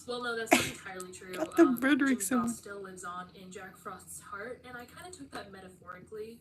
Frost. Well, no, that's not entirely true. Jimmy Frost still lives on in Jack Frost's heart, and I kind of took that metaphorically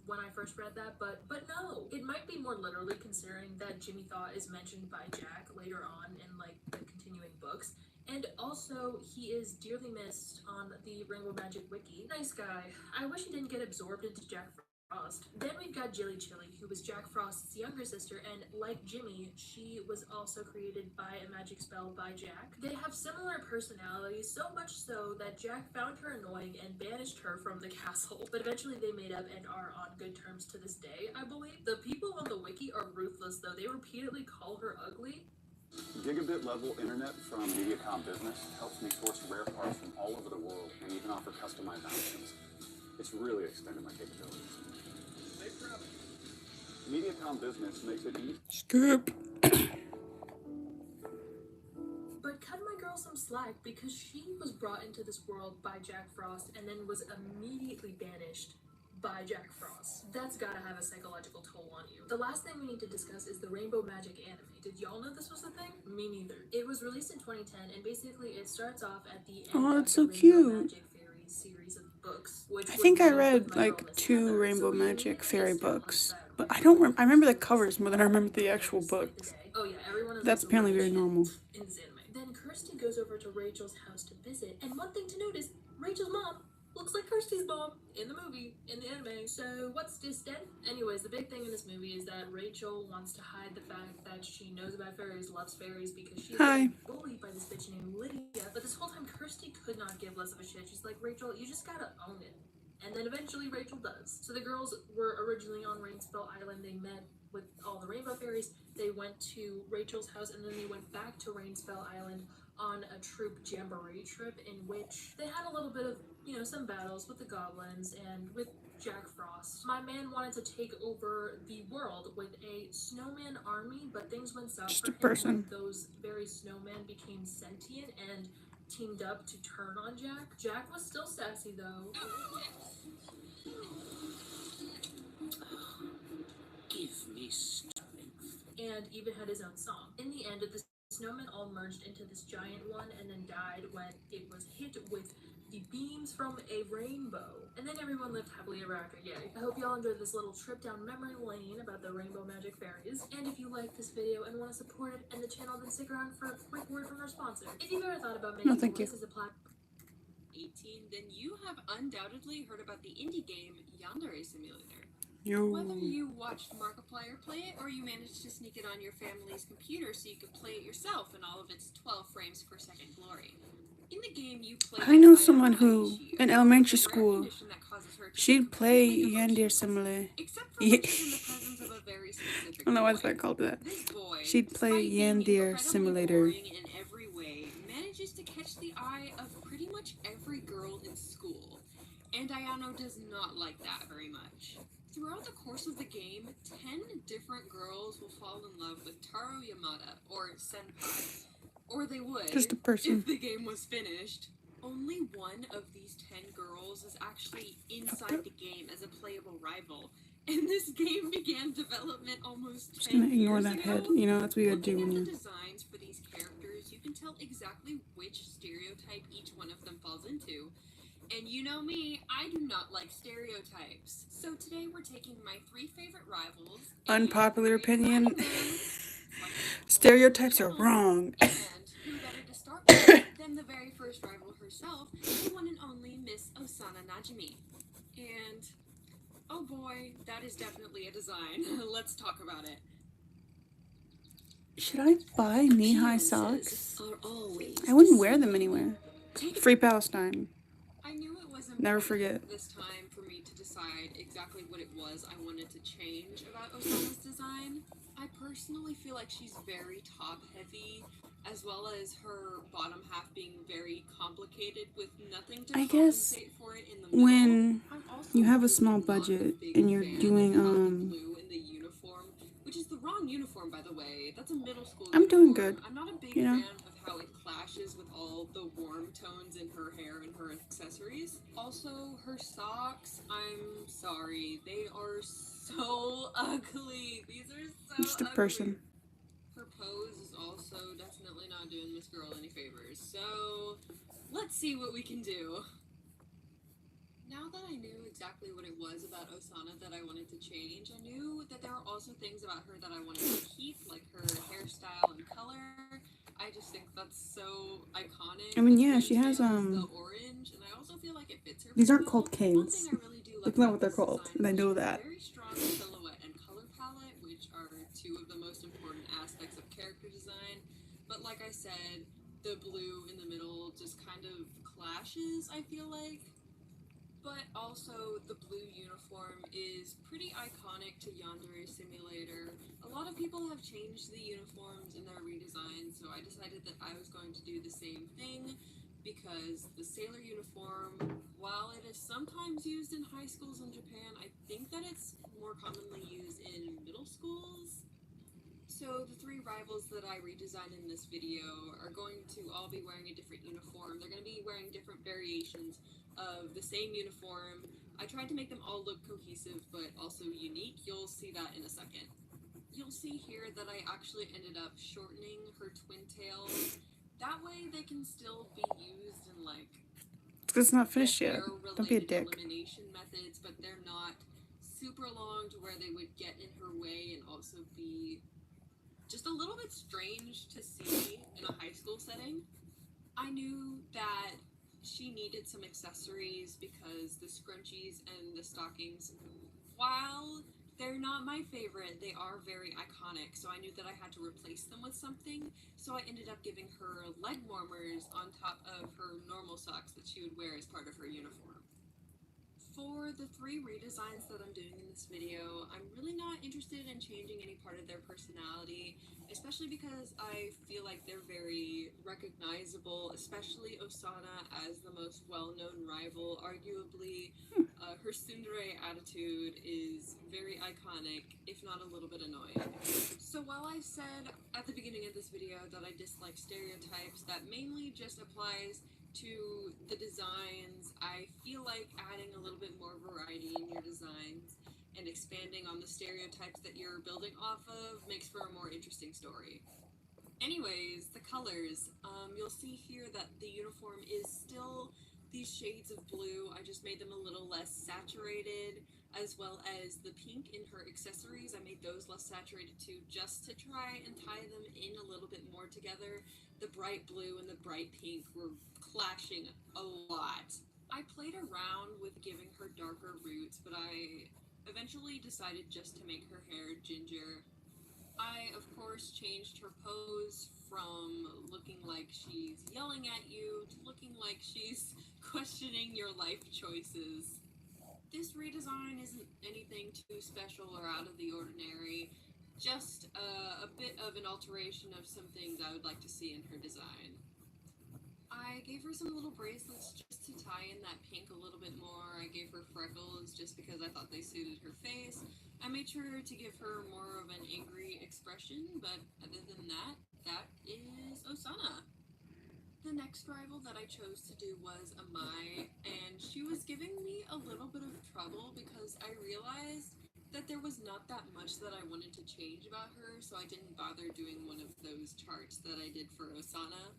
when I first read that, but no, it might be more literally, considering that Jimmy Thaw is mentioned by Jack later on in like the continuing books. And also, he is dearly missed on the Rainbow Magic Wiki. Nice guy. I wish he didn't get absorbed into Jack Frost. Then we've got Jilly Chili, who was Jack Frost's younger sister, and like Jimmy, she was also created by a magic spell by Jack. They have similar personalities, so much so that Jack found her annoying and banished her from the castle. But eventually they made up and are on good terms to this day, I believe. The people on the wiki are ruthless, though. They repeatedly call her ugly. Gigabit level internet from Mediacom Business helps me source rare parts from all over the world and even offer customized options. It's really extended my capabilities. Mediacom Business makes it easy. Scoop. But cut my girl some slack, because she was brought into this world by Jack Frost and then was immediately banished by Jack Frost. That's gotta have a psychological toll on you. The last thing we need to discuss is the Rainbow Magic anime. Did y'all know this was a thing? Me neither. It was released in 2010, and basically it starts off at the end of It's the so Rainbow cute. Magic Fairies series of books. Which I think I read like 2 Rainbow Magic Fairy books, but I don't. I remember the covers more than I remember the actual books. Oh yeah, everyone. That's apparently very normal. In this anime. Then Kirsty goes over to Rachel's house to visit, and one thing to notice: Rachel's mom looks like Kirsty's mom in the movie, in the anime. So what's this then? Anyways, the big thing in this movie is that Rachel wants to hide the fact that she knows about fairies, loves fairies, because she's getting bullied by this bitch named Lydia. But this whole time, Kirsty could not give less of a shit. She's like, Rachel, you just gotta own it. And then eventually Rachel does. So the girls were originally on Rainspell Island. They met with all the rainbow fairies. They went to Rachel's house, and then they went back to Rainspell Island on a troop jamboree trip, in which they had a little bit of, you know, some battles with the goblins and with Jack Frost. My man wanted to take over the world with a snowman army, but things went south for him when those very snowmen became sentient and teamed up to turn on Jack. Jack was still sassy though. Give me strength. And even had his own song. In the end, the snowmen all merged into this giant one and then died when it was hit with the beams from a rainbow. And then everyone lived happily ever after, yay. I hope y'all enjoyed this little trip down memory lane about the Rainbow Magic Fairies. And if you like this video and want to support it and the channel, then stick around for a quick word from our sponsor. If you've ever thought about making this as a platform 18, then you have undoubtedly heard about the indie game Yandere Simulator. Yo. Whether you watched Markiplier play it or you managed to sneak it on your family's computer so you could play it yourself in all of its 12 frames per second glory. In the game, you play. I know someone who, in elementary school, she'd play Yandere Simulator. I don't know why the fuck I called that. She'd play Yandere Simulator. In every way, manages to catch the eye of pretty much every girl in school, and Ayano does not like that very much. Throughout the course of the game, 10 different girls will fall in love with Taro Yamada, or Senpai. Or they would, just a person. If the game was finished. Only one of these 10 girls is actually inside the game as a playable rival. And this game began development almost 10 years ago. Just gonna ignore that head. You know, that's what you gotta do when you... you... the designs for these characters, you can tell exactly which stereotype each one of them falls into. And you know me, I do not like stereotypes. So today we're taking my 3 favorite rivals. Unpopular opinion. Stereotypes are wrong. And who better to start with than the very first rival herself, the one and only Miss Osana Najimi. And, oh boy, that is definitely a design. Let's talk about it. Should I buy knee-high socks? I wouldn't wear them anywhere. Free Palestine. I knew it was Never forget. This time for me to decide exactly what it was I wanted to change about Osana's design. I personally feel like she's very top-heavy, as well as her bottom half being very complicated with nothing to compensate for it in the middle. When you have a small budget and you're doing blue in the uniform, which is the wrong uniform, by the way. That's a middle school I'm uniform. doing good. I'm not a big fan of how it clashes with all the warm tones in her hair and her accessories. Also, her socks, I'm sorry, they are so ugly. These are so just a ugly. person. Her pose is also definitely not doing this girl any favors, so let's see what we can do. Now that I knew exactly what it was about Osana that I wanted to change, I knew that there were also things about her that I wanted to keep, like her hairstyle and color. I just think that's so iconic. I mean, yeah, The she has, the orange, and I also feel like it fits her these aren't well. called canes. One thing I really do like That's not about what they're this called, design and I is know she has that. a very strong silhouette and color palette, which are two of the most important aspects of character design. But like I said, the blue in the middle just kind of clashes, I feel like. But also, the blue uniform is pretty iconic to Yandere Simulator. A lot of people have changed the uniforms in their redesign, so I decided that I was going to do the same thing, because the sailor uniform, while it is sometimes used in high schools in Japan, I think that it's more commonly used in middle schools. So the three rivals that I redesigned in this video are going to all be wearing a different uniform. They're going to be wearing different variations of the same uniform. I tried to make them all look cohesive but also unique. You'll see that in a second. You'll see here that I actually ended up shortening her twin tails. That way they can still be used in like It's not finished yet. Don't be a dick. elimination methods, but they're not super long to where they would get in her way and also be just a little bit strange to see in a high school setting. I knew that she needed some accessories because the scrunchies and the stockings, while they're not my favorite, they are very iconic, so I knew that I had to replace them with something, so I ended up giving her leg warmers on top of her normal socks that she would wear as part of her uniform. For the three redesigns that I'm doing in this video, I'm really not interested in changing any part of their personality, especially because I feel like they're very recognizable, especially Osana as the most well-known rival. Arguably, her tsundere attitude is very iconic, if not a little bit annoying. So while I said at the beginning of this video that I dislike stereotypes, that mainly just applies to the designs. I feel like adding a little bit more variety in your designs and expanding on the stereotypes that you're building off of makes for a more interesting story. Anyways, the colors. You'll see here that the uniform is still these shades of blue. I just made them a little less saturated, as well as the pink in her accessories. I made those less saturated too, just to try and tie them in a little bit more together. The bright blue and the bright pink were clashing a lot. I played around with giving her darker roots, but I eventually decided just to make her hair ginger. I, of course, changed her pose from looking like she's yelling at you to looking like she's questioning your life choices. This redesign isn't anything too special or out of the ordinary, just a bit of an alteration of some things I would like to see in her design. I gave her some little bracelets just to tie in that pink a little bit more. I gave her freckles just because I thought they suited her face. I made sure to give her more of an angry expression, but other than that, that is Osana. The next rival that I chose to do was Amai, and she was giving me a little bit of trouble because I realized that there was not that much that I wanted to change about her, so I didn't bother doing one of those charts that I did for Osana.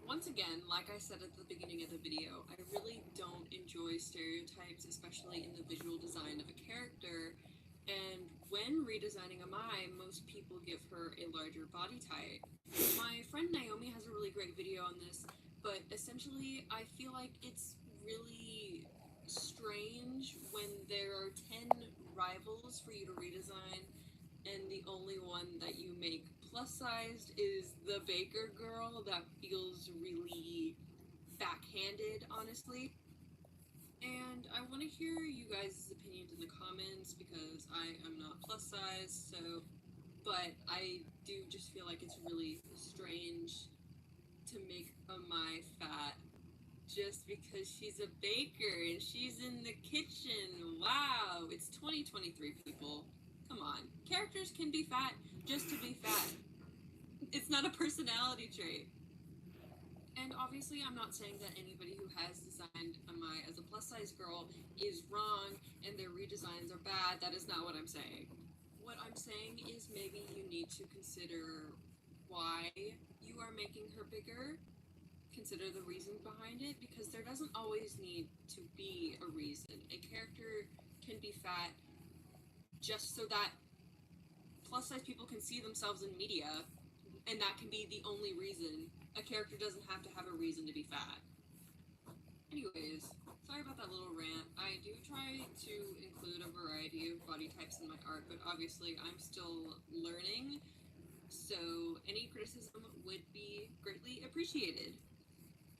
Once again, like I said at the beginning of the video, I really don't enjoy stereotypes, especially in the visual design of a character, and when redesigning Amai, most people give her a larger body type. My friend Naomi has a really great video on this, but essentially I feel like it's really strange when there are 10 rivals for you to redesign and the only one that you make plus sized is the baker girl. That feels really backhanded, honestly. And I want to hear you guys' opinions in the comments because I am not plus size, so, but I do just feel like it's really strange to make Amai fat just because she's a baker and she's in the kitchen. Wow, it's 2023, people. Come on. Characters can be fat just to be fat. It's not a personality trait. And obviously, I'm not saying that anybody who has designed Amai as a plus-size girl is wrong and their redesigns are bad. That is not what I'm saying. What I'm saying is maybe you need to consider why you are making her bigger. Consider the reason behind it, because there doesn't always need to be a reason. A character can be fat just so that plus size people can see themselves in media, and that can be the only reason. A character doesn't have to have a reason to be fat. Anyways, sorry about that little rant. I do try to include a variety of body types in my art, but obviously I'm still learning, so any criticism would be greatly appreciated.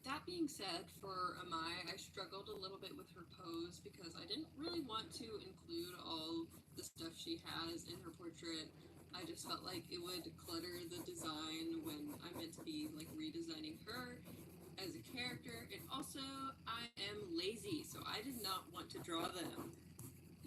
That being said, for Amai, I struggled a little bit with her pose because I didn't really want to include all the stuff she has in her portrait. I just felt like it would clutter the design when I meant to be like redesigning her as a character, and also I am lazy, so I did not want to draw them.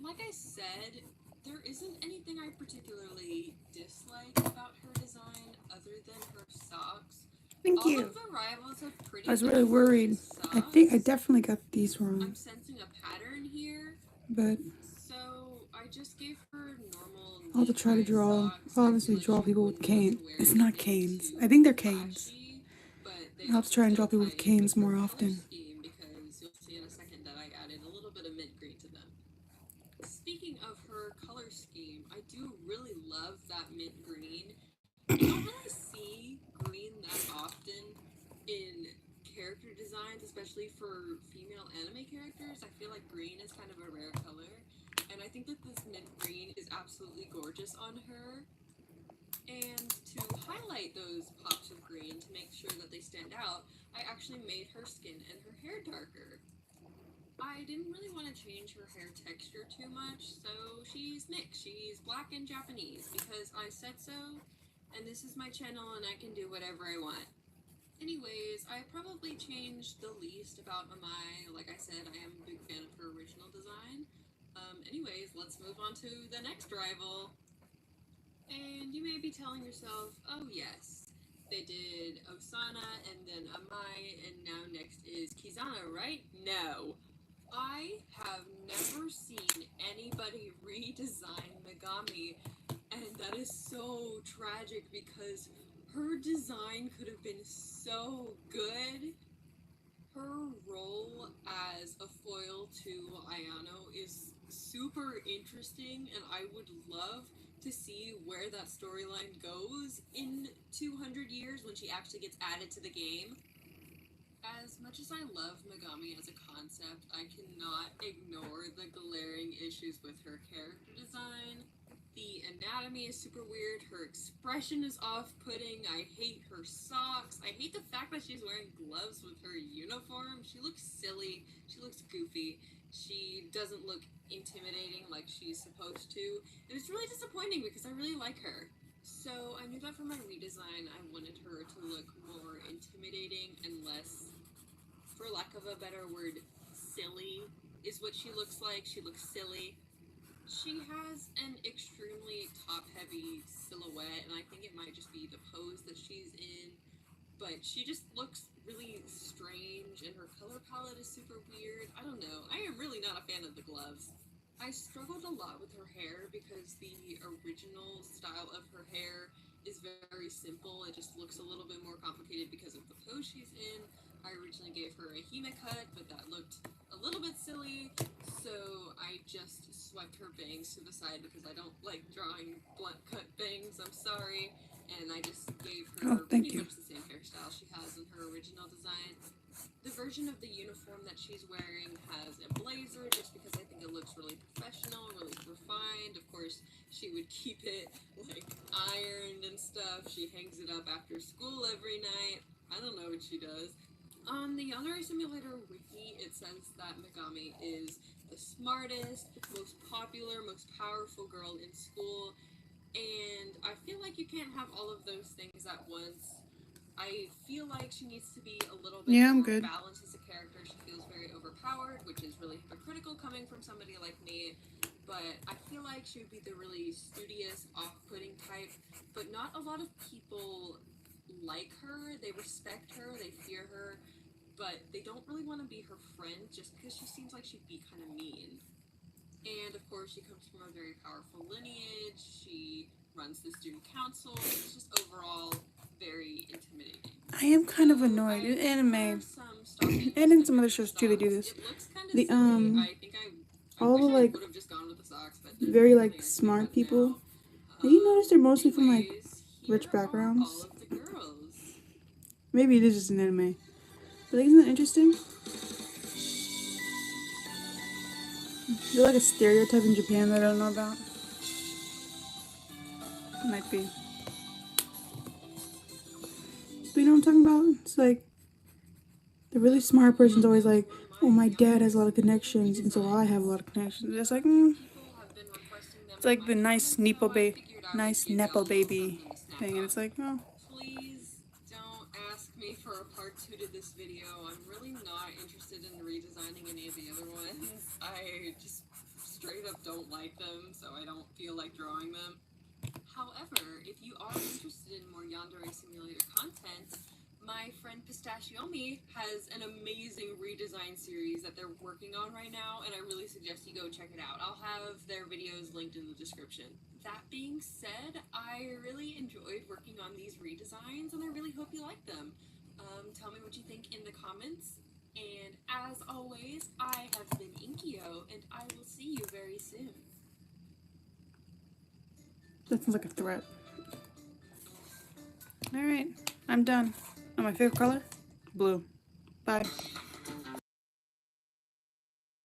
Like I said, there isn't anything I particularly dislike about her design other than her socks. Thank All you. of the rivals have pretty I was good really worried. socks. I think I definitely got these I'm wrong, sensing a pattern here, but so I just gave her normal. I'll have to try to draw. I'll obviously draw people with canes. It's not canes. I think they're canes. I'll have to try and draw people with canes more often. Because you'll see in a second that I added a little bit of mint green to them. Speaking of her color scheme, I do really love that mint green. You don't really see green that often in character designs, especially for female anime characters. I feel like green is kind of a rare color, and I think that this mint green is absolutely gorgeous on her. And to highlight those pops of green to make sure that they stand out, I actually made her skin and her hair darker. I didn't really want to change her hair texture too much, so she's mixed. She's black and Japanese because I said so, and this is my channel and I can do whatever I want. Anyways, I probably changed the least about Amai. Like I said, I am a big fan of her original design. Anyways, let's move on to the next rival. And you may be telling yourself, oh yes, they did Osana and then Amai, and now next is Kizana, right? No. I have never seen anybody redesign Megami, and that is so tragic because her design could have been so good. Her role as a foil to Ayano is super interesting, and I would love to see where that storyline goes in 200 years when she actually gets added to the game. As much as I love Megami as a concept, I cannot ignore the glaring issues with her character design. The anatomy is super weird, her expression is off-putting, I hate her socks, I hate the fact that she's wearing gloves with her uniform. She looks silly, she looks goofy, she doesn't look intimidating like she's supposed to, and it's really disappointing because I really like her. So I knew that for my redesign I wanted her to look more intimidating and less, for lack of a better word, silly is what she looks like. She looks silly. She has an extremely top-heavy silhouette, and I think it might just be the pose that she's in, but she just looks really strange, and her color palette is super weird. I don't know. I am really not a fan of the gloves. I struggled a lot with her hair because the original style of her hair is very simple. It just looks a little bit more complicated because of the pose she's in. I originally gave her a hime cut, but that looked a little bit silly, so I just swept her bangs to the side because I don't like drawing blunt cut bangs, I'm sorry, and I just gave her pretty much the same hairstyle she has in her original design. The version of the uniform that she's wearing has a blazer just because I think it looks really professional, really refined. Of course, she would keep it like ironed and stuff. She hangs it up after school every night. I don't know what she does. On the Yandere Simulator wiki, it says that Megami is the smartest, most popular, most powerful girl in school, and I feel like you can't have all of those things at once. I feel like she needs to be a little bit more balanced as a character. She feels very overpowered, which is really hypocritical coming from somebody like me, but I feel like she would be the really studious, off-putting type, but not a lot of people like her. They respect her, they fear her, but they don't really want to be her friend just because she seems like she'd be kind of mean. And of course, she comes from a very powerful lineage. She runs the student council. She's just overall very intimidating. I am kind of annoyed. In anime, and in some other shows too, they do this. The all the like very like smart people. Have you noticed they're mostly from like rich backgrounds? Maybe it is just an anime. But like, isn't that interesting? Is there like a stereotype in Japan that I don't know about? Might be. But you know what I'm talking about? It's like the really smart person's always like, oh, my dad has a lot of connections, and so I have a lot of connections. It's like, it's like the nice nepo baby thing, and it's like, oh. Please don't ask me for a part 2 to this video. I'm really not interested in redesigning any of the other ones. I just straight up don't like them, so I don't feel like drawing them. However, if you are interested in more Yandere Simulator content, my friend Pistachiomi has an amazing redesign series that they're working on right now, and I really suggest you go check it out. I'll have their videos linked in the description. That being said, I really enjoyed working on these redesigns, and I really hope you like them. Tell me what you think in the comments, and as always, I have been Inkyo, and I will see you very soon. That sounds like a threat. Alright, I'm done. Oh, my favorite color? Blue. Bye.